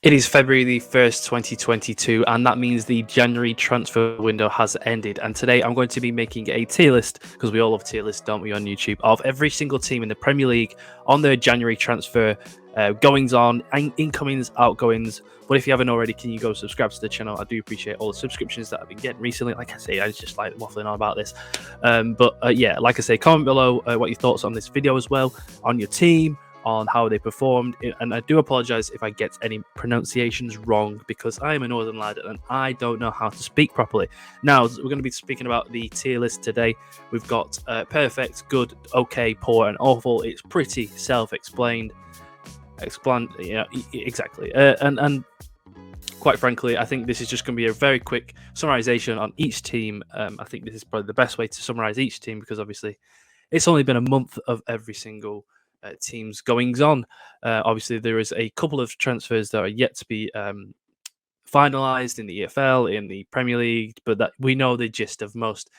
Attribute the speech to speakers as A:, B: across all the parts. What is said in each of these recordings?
A: It is February the 1st, 2022, and that means the January transfer window has ended. And today I'm going to be making a tier list, because we all love tier lists, don't we, on YouTube, of every single team in the Premier League on their January transfer goings on, incomings, outgoings. But if you haven't already, can you go subscribe to the channel? I do appreciate all the subscriptions that I've been getting recently. Like I say, I just like waffling on about this. Yeah, like I say, comment below what your thoughts on this video as well, on your team, on how they performed. And I do apologize if I get any pronunciations wrong, because I am a northern lad and I don't know how to speak properly. Now, we're going to be speaking about the tier list today. We've got perfect, good, okay, poor, and awful. It's pretty self-explained. Exactly. And quite frankly, I think this is just going to be a very quick summarization on each team. I think this is probably the best way to summarize each team, because obviously it's only been a month of every single team's goings on. Obviously, there is a couple of transfers that are yet to be finalized in the EFL, in the Premier League, but that we know the gist of most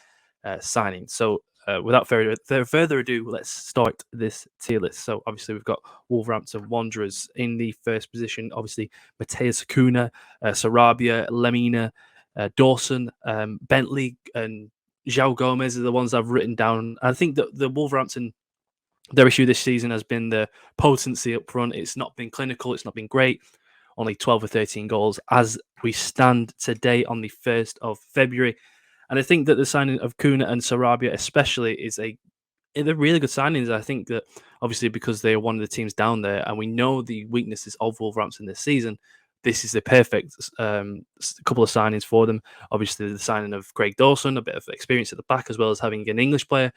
A: signings. So without further ado, let's start this tier list. So obviously we've got Wolverhampton Wanderers in the first position. Obviously Matheus Cunha, Sarabia, Lemina, Dawson, Bentley, and João Gomez are the ones I've written down. I think that the Wolverhampton, their issue this season has been the potency up front. It's not been clinical. It's not been great. Only 12 or 13 goals as we stand today on the 1st of February. And I think that the signing of Cunha and Sarabia especially is they're really good signings. I think that obviously because they are one of the teams down there and we know the weaknesses of Wolverhampton this season, this is the perfect couple of signings for them. Obviously the signing of Craig Dawson, a bit of experience at the back, as well as having an English player,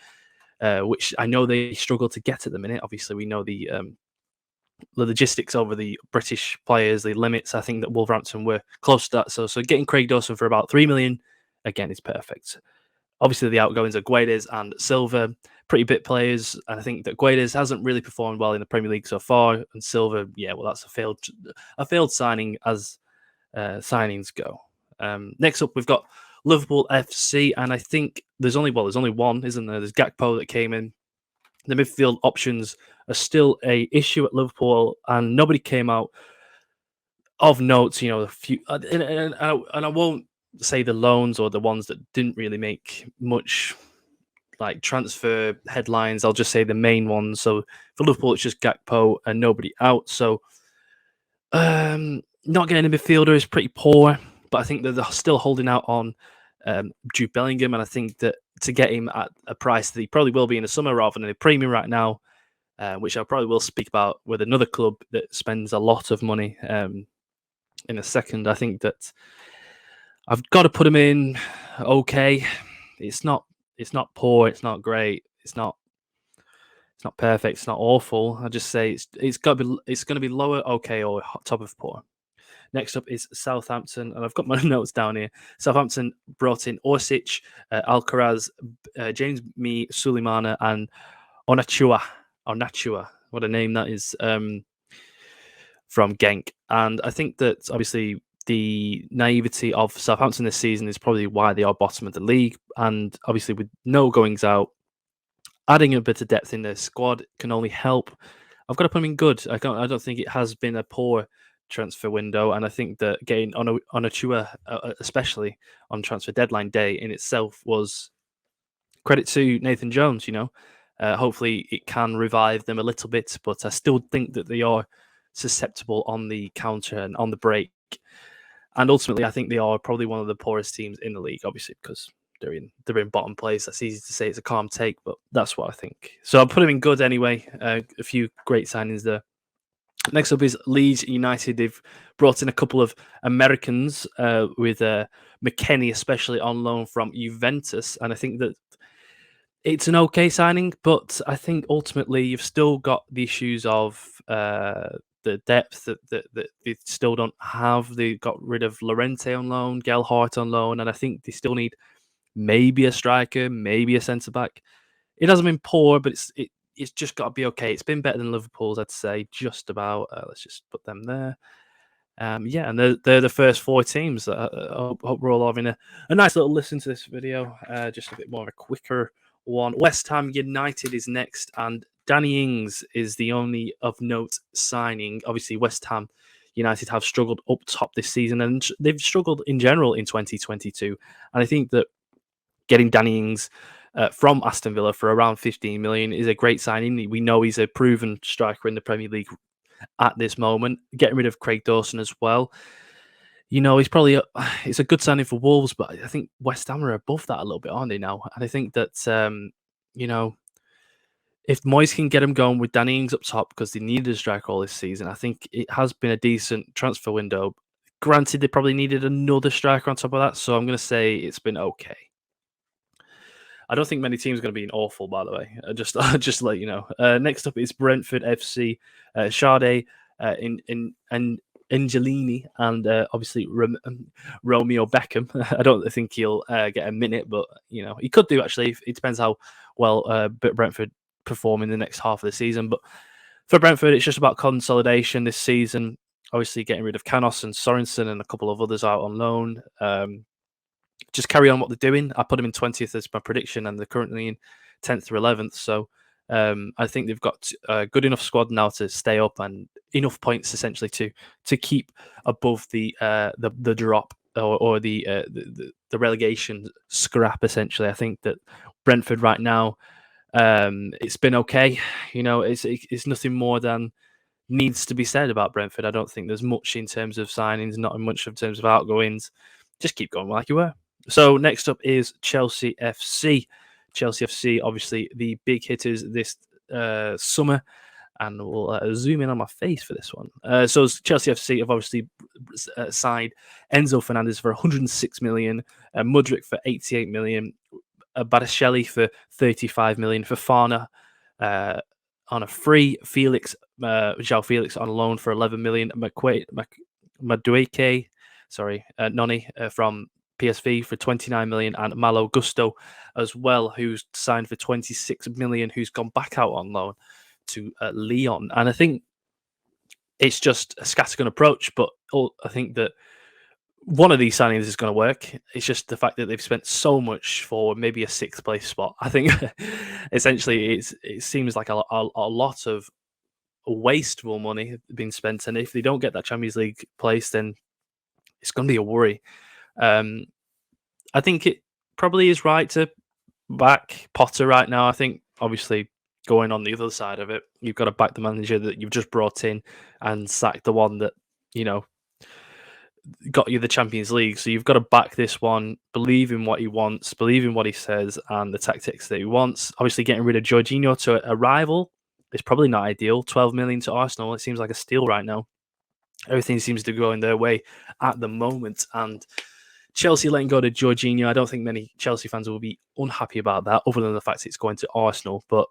A: which I know they struggle to get at the minute. Obviously we know the logistics over the British players, the limits. I think that Wolverhampton were close to that. So getting Craig Dawson for about 3 million, again, is perfect. Obviously, the outgoings are Guedes and Silva, pretty bit players. And I think that Guedes hasn't really performed well in the Premier League so far. And Silva, yeah, well, that's a failed signing as signings go. Next up, we've got Liverpool FC, and I think there's only one, isn't there? There's Gakpo that came in. The midfield options are still a issue at Liverpool, and nobody came out of notes. You know, and I won't say the loans or the ones that didn't really make much like transfer headlines. I'll just say the main ones. So for Liverpool, it's just Gakpo and nobody out. So not getting a midfielder is pretty poor, but I think that they're still holding out on Jude Bellingham, and I think that to get him at a price that he probably will be in the summer rather than a premium right now, which I probably will speak about with another club that spends a lot of money in a second. I think that I've got to put him in okay. It's not poor, it's not great, it's not perfect, it's not awful. I just say it's going to be lower okay or top of poor. Next up is Southampton, and I've got my notes down here. Southampton brought in Orsic, Alcaraz, James Me, Suleimana, and Onachua. What a name that is, from Genk. And I think that obviously the naivety of Southampton this season is probably why they are bottom of the league. And obviously with no goings out, adding a bit of depth in their squad can only help. I've got to put them in good. I don't think it has been a poor transfer window, and I think that getting Onachua, especially on transfer deadline day, in itself was credit to Nathan Jones. Hopefully it can revive them a little bit, but I still think that they are susceptible on the counter and on the break. And ultimately, I think they are probably one of the poorest teams in the league, obviously, because they're in bottom place. That's easy to say. It's a calm take, but that's what I think. So I'll put them in good anyway. A few great signings there. Next up is Leeds United. They've brought in a couple of Americans with McKennie, especially on loan from Juventus. And I think that it's an okay signing, but I think ultimately you've still got the issues of the depth that they still don't have. They got rid of Llorente on loan, Gelhardt on loan, and I think they still need maybe a striker, maybe a centre back. It hasn't been poor, but it's just got to be okay. It's been better than Liverpool's, I'd say, just about. Let's just put them there. Yeah, and they're the first four teams. I hope we're all having a nice little listen to this video. Just a bit more of a quicker one. West Ham United is next, and Danny Ings is the only of note signing. Obviously, West Ham United have struggled up top this season, and they've struggled in general in 2022. And I think that getting Danny Ings from Aston Villa for around 15 million is a great signing. We know he's a proven striker in the Premier League at this moment. Getting rid of Craig Dawson as well. He's probably it's a good signing for Wolves, but I think West Ham are above that a little bit, aren't they now? And I think that if Moyes can get him going with Danny Ings up top because they needed a striker all this season, I think it has been a decent transfer window. Granted, they probably needed another striker on top of that, so I'm going to say it's been okay. I don't think many teams are going to be awful, by the way. Just to let you know. Next up is Brentford FC. Sade, and Angelini, and obviously Romeo Beckham. I don't think he'll get a minute, but he could do actually. It depends how well Brentford perform in the next half of the season. But for Brentford, it's just about consolidation this season. Obviously, getting rid of Canos and Sorensen and a couple of others out on loan. Just carry on what they're doing. I put them in 20th as my prediction, and they're currently in 10th or 11th. So I think they've got a good enough squad now to stay up and enough points essentially to keep above the drop or the relegation scrap. Essentially, I think that Brentford right now, it's been okay. It's nothing more than needs to be said about Brentford. I don't think there's much in terms of signings, not much in terms of outgoings. Just keep going like you were. So next up is Chelsea FC. Chelsea FC, obviously the big hitters this summer, and we'll zoom in on my face for this one. So Chelsea FC have obviously signed Enzo Fernandez for 106 million, Mudryk for 88 million, Badacelli for 35 million, for Fofana on a free, João Felix on loan for 11 million, Madueke, Noni from PSV for 29 million, and Malo Gusto as well, who's signed for 26 million, who's gone back out on loan to Lyon. And I think it's just a scattergun approach, but I think that one of these signings is going to work. It's just the fact that they've spent so much for maybe a sixth place spot. I think essentially it seems like a lot of wasteful money being spent, and if they don't get that Champions League place, then it's going to be a worry. I think it probably is right to back Potter right now. I think obviously going on the other side of it, you've got to back the manager that you've just brought in and sack the one that got you the Champions League. So you've got to back this one, believe in what he wants, believe in what he says and the tactics that he wants. Obviously getting rid of Jorginho to a rival is probably not ideal. 12 million to Arsenal, it seems like a steal right now. Everything seems to be going their way at the moment, and Chelsea letting go to Jorginho, I don't think many Chelsea fans will be unhappy about that, other than the fact it's going to Arsenal. But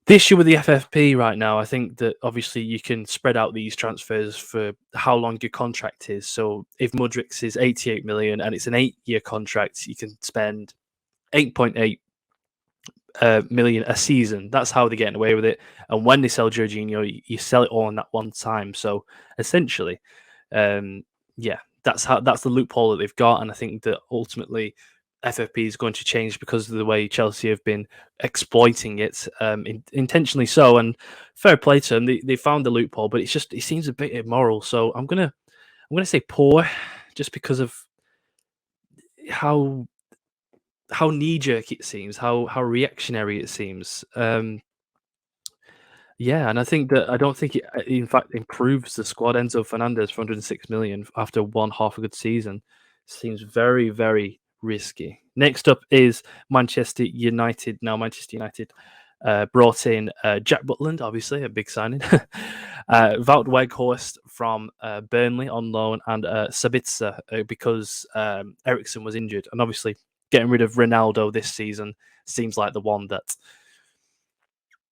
A: the issue with the FFP right now, I think that obviously you can spread out these transfers for how long your contract is. So if Mudryk's is 88 million and it's an 8-year contract, you can spend 8.8 million a season. That's how they're getting away with it. And when they sell Jorginho, you sell it all in that one time. So essentially, that's the loophole that they've got. And I think that ultimately FFP is going to change because of the way Chelsea have been exploiting it, intentionally so. And fair play to them, they found the loophole, but it seems a bit immoral. So I'm gonna say poor, just because of how knee-jerk it seems, how reactionary it seems. And I think that I don't think it, in fact, improves the squad. Enzo Fernandez for 106 million after one half a good season seems very, very risky. Next up is Manchester United. Now, Manchester United brought in Jack Butland, obviously a big signing. Wout Weghorst from Burnley on loan, and Sabitzer because Eriksen was injured. And obviously, getting rid of Ronaldo this season seems like the one that,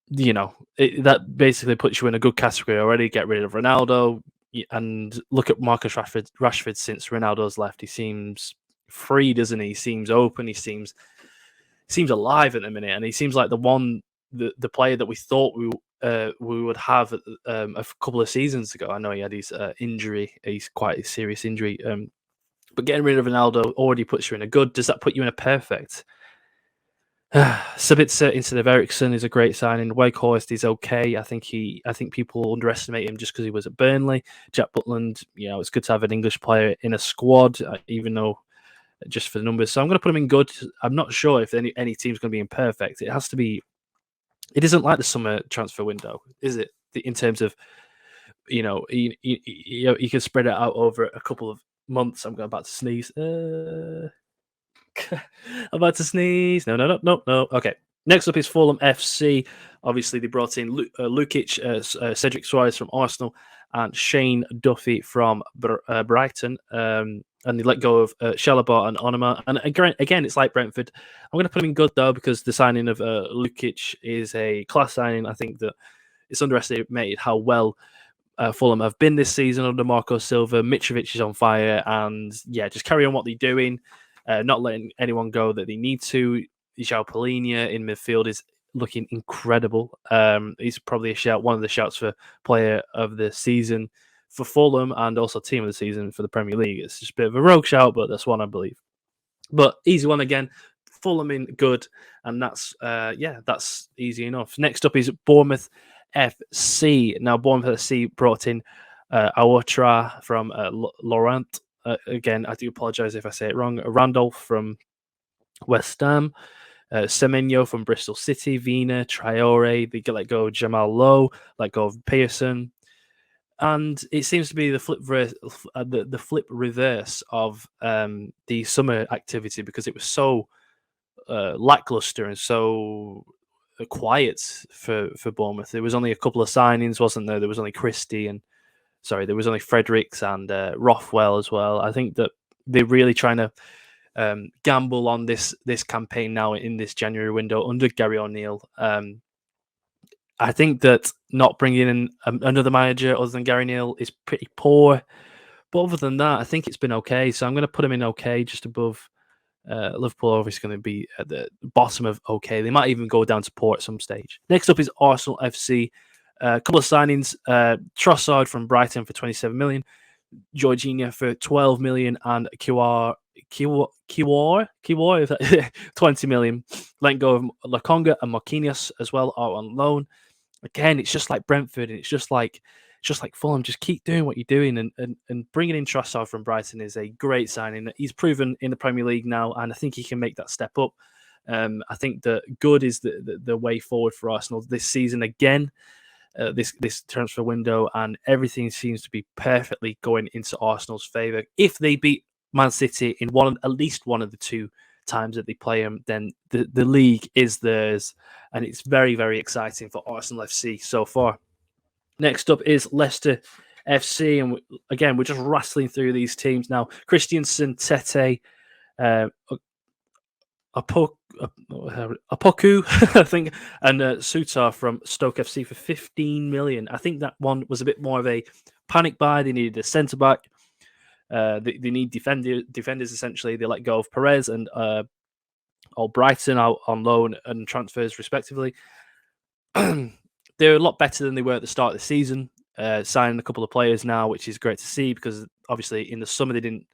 A: that basically puts you in a good category already. Get rid of Ronaldo and look at Marcus Rashford since Ronaldo's left. He seems free, doesn't he? He seems open. He seems alive at the minute, and he seems like the player that we thought we would have a couple of seasons ago. I know he had his injury. He's quite a serious injury. But getting rid of Ronaldo already puts you in a good. Does that put you in a perfect? Sabitzer instead of Ericsson is a great signing. Wakehorst is okay. I think people underestimate him just because he was at Burnley. Jack Butland, it's good to have an English player in a squad, even though just for the numbers. So I'm going to put him in good. I'm not sure if any team's going to be imperfect. It has to be. It isn't like the summer transfer window, is it? In terms of you can spread it out over a couple of months. I'm about to sneeze. I'm about to sneeze. No. Okay. Next up is Fulham FC. Obviously, they brought in Lukic, Cedric Suarez from Arsenal, and Shane Duffy from Brighton. And they let go of Shalaba and Onoma. And again, it's like Brentford. I'm going to put him in good, though, because the signing of Lukic is a class signing. I think that it's underestimated how well Fulham have been this season under Marco Silva. Mitrovic is on fire. And, just carry on what they're doing. Not letting anyone go that they need to. João Palhinha in midfield is looking incredible. He's probably one of the shouts for player of the season for Fulham and also team of the season for the Premier League. It's just a bit of a rogue shout, but that's one I believe. But easy one again. Fulham in good, and that's easy enough. Next up is Bournemouth FC. Now Bournemouth FC brought in Aouatra from Laurent. Again, I do apologise if I say it wrong. Randolph from West Ham, Semenyo from Bristol City, Vina, Traore. They let go of Jamal Lowe, let go of Pearson, and it seems to be the flip reverse of the summer activity because it was so lackluster and so quiet for Bournemouth. There was only a couple of signings, wasn't there? There was only Christie and. Sorry, there was only Fredericks and Rothwell as well. I think that they're really trying to gamble on this campaign now in this January window under Gary O'Neill. I think that not bringing in another manager other than Gary O'Neill is pretty poor. But other than that, I think it's been okay. So I'm going to put him in okay, just above Liverpool. Obviously going to be at the bottom of okay. They might even go down to poor at some stage. Next up is Arsenal FC. A couple of signings, Trossard from Brighton for 27 million, Jorginho for 12 million, and Kiwar 20 million. Letting go of Lokonga and Marquinhos as well are on loan. Again, it's just like Brentford, and it's just like Fulham. Just keep doing what you're doing, and bringing in Trossard from Brighton is a great signing. He's proven in the Premier League now, and I think he can make that step up. I think that good is the way forward for Arsenal this season again. This transfer window, and everything seems to be perfectly going into Arsenal's favour. If they beat Man City in at least one of the two times that they play them, then the league is theirs, and it's very, very exciting for Arsenal FC so far. Next up is Leicester FC, and again, we're just rustling through these teams now. Christensen, Tete, Apoku, I think, and Sutar from Stoke FC for 15 million. I think that one was a bit more of a panic buy. They needed a centre back. They need defenders essentially. They let go of Perez and Brighton out on loan and transfers respectively. They're a lot better than they were at the start of the season. Signing a couple of players now, which is great to see because obviously in the summer they didn't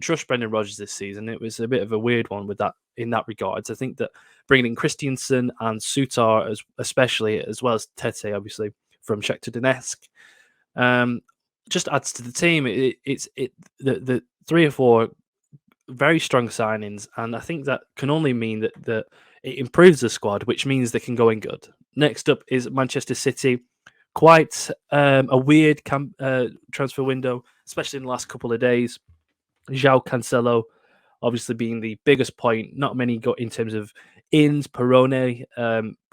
A: trust Brendan Rodgers this season. It was a bit of a weird one with that in that regards. I think that bringing in Christensen and Sutar, especially, as well as Tete, obviously, from Shakhtar Donetsk, just adds to the team. It's the 3 or 4 very strong signings, and I think that can only mean that it improves the squad, which means they can go in good. Next up is Manchester City. Quite a weird transfer window, especially in the last couple of days. João Cancelo, obviously being the biggest point. Not many got in terms of ins. Perone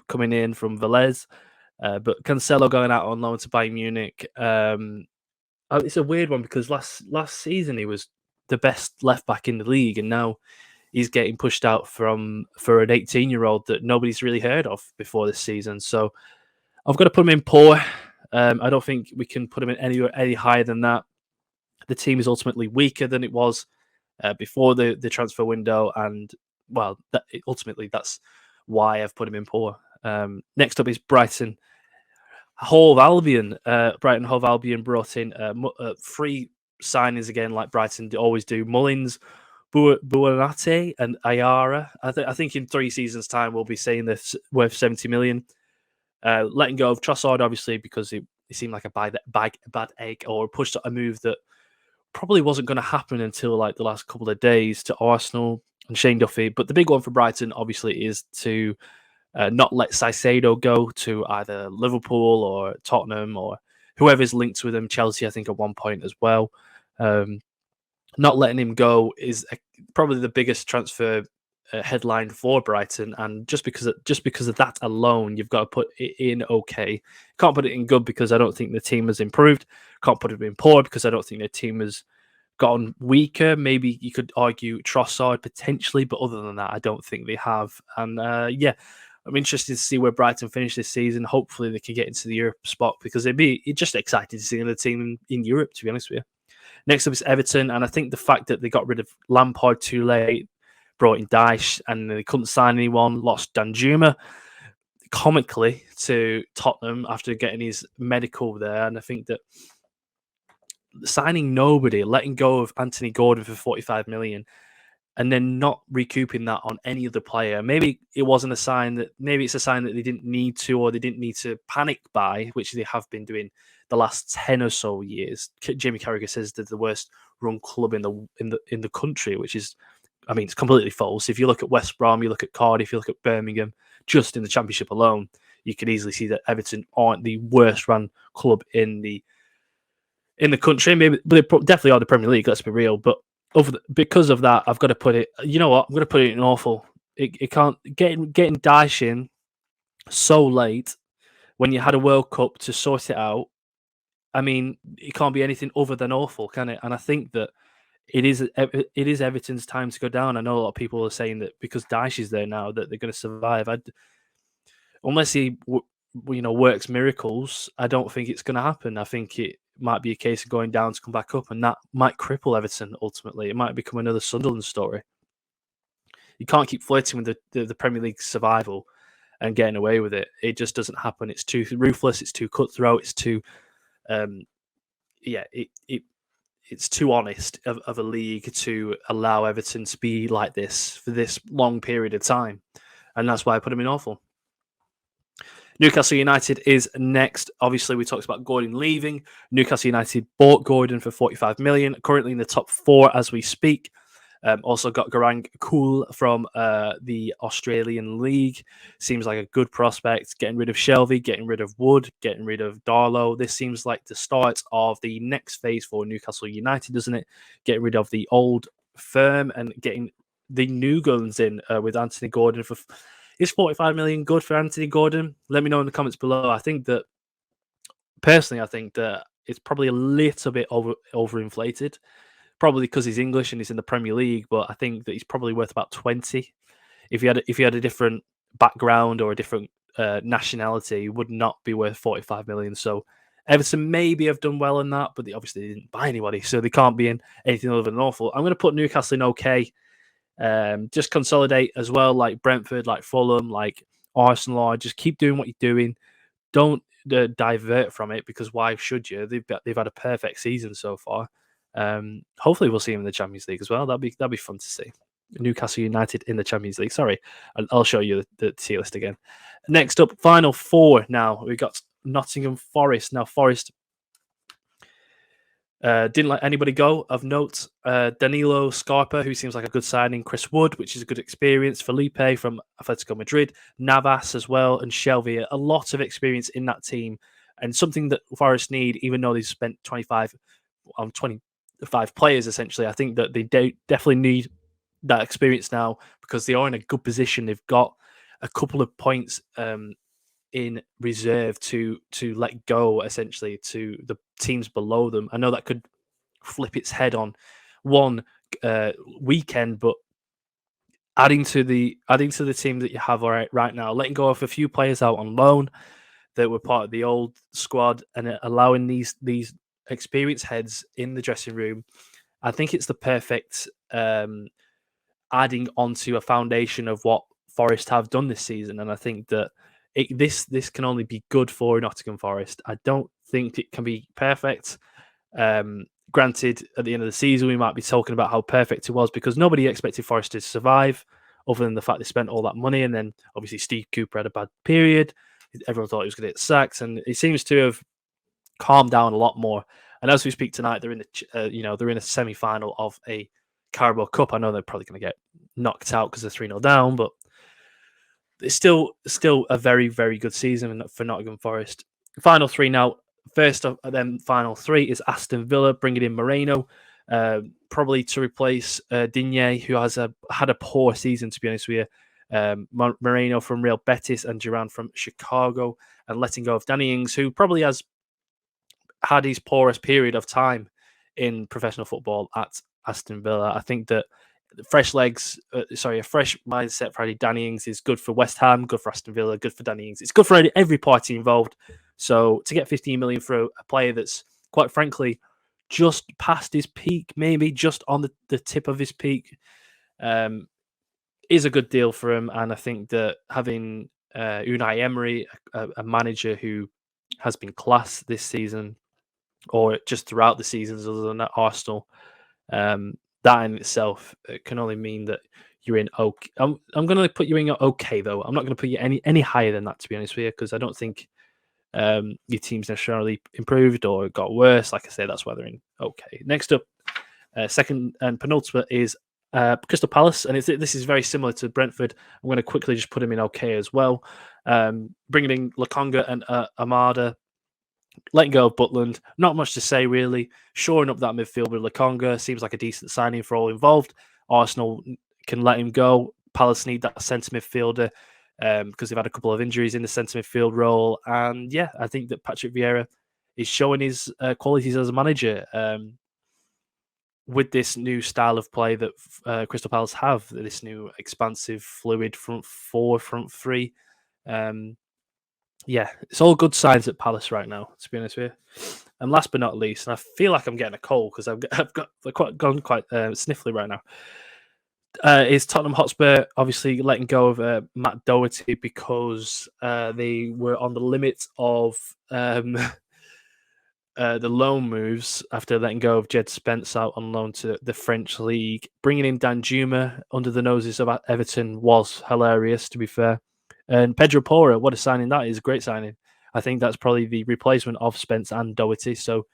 A: coming in from Velez, but Cancelo going out on loan to Bayern Munich. It's a weird one because last season he was the best left back in the league, and now he's getting pushed out for an 18-year-old that nobody's really heard of before this season. So I've got to put him in poor. I don't think we can put him in anywhere any higher than that. The team is ultimately weaker than it was before the transfer window, and ultimately that's why I've put him in poor. Next up is Brighton Hove Albion. Brighton Hove Albion brought in 3 signings again, like Brighton always do. Mullins, Buonate and Ayara. I think in 3 seasons' time we'll be saying this worth 70 million. Letting go of Trossard, obviously, because it seemed like a bad egg, or pushed a move that probably wasn't going to happen until like the last couple of days to Arsenal and Shane Duffy. But the big one for Brighton, obviously, is to not let Caicedo go to either Liverpool or Tottenham or whoever's linked with him. Chelsea, I think, at one point as well. Not letting him go is probably the biggest transfer headline for Brighton, and just because of that alone, you've got to put it in okay. Can't put it in good because I don't think the team has improved. Can't put it in poor because I don't think the team has gotten weaker. Maybe you could argue Trossard potentially, but other than that, I don't think they have. And yeah, I'm interested to see where Brighton finish this season. Hopefully, they can get into the Europe spot because it's just exciting to see another team in Europe, to be honest with you. Next up is Everton, and I think the fact that they got rid of Lampard too late, brought in Dyche, and they couldn't sign anyone, lost Danjuma comically to Tottenham after getting his medical there. And I think that signing nobody, letting go of Anthony Gordon for 45 million, and then not recouping that on any other player, maybe it wasn't a sign that, maybe it's a sign that they didn't need to, or they didn't need to panic buy, which they have been doing the last 10 or so years. Jamie Carragher says they're the worst run club in the country, which is, I mean, it's completely false. If you look at West Brom, you look at Cardiff, you look at Birmingham, just in the Championship alone, you can easily see that Everton aren't the worst run club in the country. Maybe, but they definitely are the Premier League. Let's be real. But because of that, I've got to put it. You know what? I'm going to put it in awful. It can't getting Dyche in so late when you had a World Cup to sort it out. I mean, it can't be anything other than awful, can it? And I think that it is Everton's time to go down. I know a lot of people are saying that because Dyche is there now that they're going to survive. Unless he works miracles, I don't think it's going to happen. I think it might be a case of going down to come back up, and that might cripple Everton ultimately. It might become another Sunderland story. You can't keep flirting with the Premier League survival and getting away with it. It just doesn't happen. It's too ruthless. It's too cutthroat. It's too, it's too honest of a league to allow Everton to be like this for this long period of time. And that's why I put him in awful. Newcastle United is next. Obviously, we talked about Gordon leaving. Newcastle United bought Gordon for 45 million, currently in the top 4 as we speak. Also got Garang Kuhl from the Australian League. Seems like a good prospect. Getting rid of Shelvey, getting rid of Wood, getting rid of Darlow. This seems like the start of the next phase for Newcastle United, doesn't it? Getting rid of the old firm and getting the new guns in with Anthony Gordon for... Is 45 million good for Anthony Gordon? Let me know in the comments below. I think that it's probably a little bit overinflated, probably because he's English and he's in the Premier League. But I think that he's probably worth about 20. If he had a different background or a different nationality, he would not be worth 45 million. So Everton maybe have done well in that, but they obviously didn't buy anybody, so they can't be in anything other than awful. I'm going to put Newcastle in okay. Just consolidate as well, like Brentford, like Fulham, like Arsenal. Just keep doing what you're doing. Don't divert from it, because why should you? They've had a perfect season so far. Hopefully, we'll see them in the Champions League as well. That'd be fun to see. Newcastle United in the Champions League. Sorry, I'll show you the tier list again. Next up, final 4. Now we got Nottingham Forest. Now Forest. Didn't let anybody go of note. Danilo Scarpa, who seems like a good signing. Chris Wood, which is a good experience. Felipe from Atletico Madrid. Navas as well, and Shelvey. A lot of experience in that team, and something that Forest need, even though they've spent 25 players essentially. I think that they definitely need that experience now, because they are in a good position. They've got a couple of points in reserve to let go essentially to the teams below them. I know that could flip its head on one weekend, but adding to the team that you have right now, letting go of a few players out on loan that were part of the old squad, and allowing these experienced heads in the dressing room, I think it's the perfect adding onto a foundation of what Forest have done this season. And I think that this can only be good for Nottingham Forest. I don't think it can be perfect. Granted, at the end of the season, we might be talking about how perfect it was because nobody expected Forest to survive, other than the fact they spent all that money. And then obviously Steve Cooper had a bad period. Everyone thought he was going to get sacked, and he seems to have calmed down a lot more. And as we speak tonight, they're in they're in a semi-final of a Carabao Cup. I know they're probably going to get knocked out because they're 3-0 down, but it's still a very, very good season for Nottingham Forest. Final three now. First of them, final three is Aston Villa, bringing in Moreno, probably to replace Digne, who has had a poor season, to be honest with you. Moreno from Real Betis and Duran from Chicago, and letting go of Danny Ings, who probably has had his poorest period of time in professional football at Aston Villa. I think that a fresh mindset for Danny Ings is good for West Ham, good for Aston Villa, good for Danny Ings. It's good for every party involved. So to get 15 million for a player that's, quite frankly, just past his peak, maybe just on the tip of his peak, is a good deal for him. And I think that having Unai Emery, a manager who has been class this season, or just throughout the seasons other than at Arsenal, that in itself can only mean that you're in okay. I'm going to put you in okay, though. I'm not going to put you any higher than that, to be honest with you, because I don't think your team's necessarily improved or got worse. Like I say, that's why they're in okay. Next up, second and penultimate is Crystal Palace, and this is very similar to Brentford. I'm going to quickly just put him in okay as well. Bringing in Lokonga and Amada, letting go of Butland. Not much to say, really. Shoring up that midfield with Lokonga seems like a decent signing for all involved. Arsenal can let him go. Palace need that centre midfielder because they've had a couple of injuries in the centre midfield role. And yeah, I think that Patrick Vieira is showing his qualities as a manager with this new style of play that Crystal Palace have, this new expansive, fluid front four, front three. Yeah, it's all good signs at Palace right now, to be honest with you. And last but not least, and I feel like I'm getting a cold because I've gone quite sniffly right now, is Tottenham Hotspur obviously letting go of Matt Doherty because they were on the limit of the loan moves after letting go of Jed Spence out on loan to the French league. Bringing in Danjuma under the noses of Everton was hilarious, to be fair. And Pedro Porro, what a signing that is. A great signing. I think that's probably the replacement of Spence and Doherty. So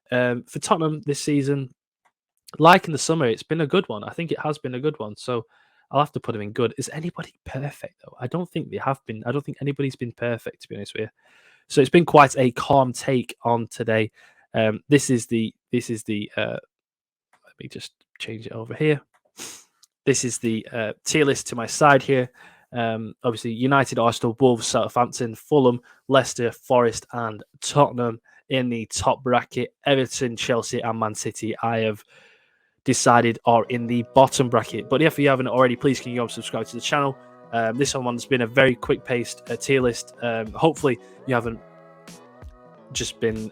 A: for Tottenham this season, like in the summer, it's been a good one. I think it has been a good one. So I'll have to put him in good. Is anybody perfect, though? I don't think they have been. I don't think anybody's been perfect, to be honest with you. So it's been quite a calm take on today. This is the let me just change it over here. This is the tier list to my side here. Obviously, United, Arsenal, Wolves, Southampton, Fulham, Leicester, Forest, and Tottenham in the top bracket. Everton, Chelsea, and Man City, I have decided are in the bottom bracket. But if you haven't already, please can you go and subscribe to the channel. This one's been a very quick-paced tier list. Hopefully, you haven't just been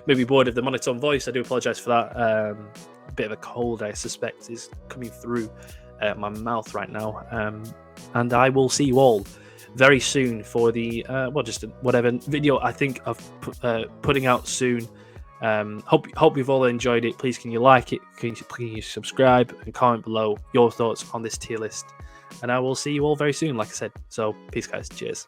A: maybe bored of the monotone voice. I do apologise for that. A bit of a cold, I suspect, is coming through my mouth right now. And I will see you all very soon for the just whatever video I think of putting out soon. Hope you've all enjoyed it. Please can you like it? Can you subscribe and comment below your thoughts on this tier list? And I will see you all very soon, like I said. So peace, guys. Cheers.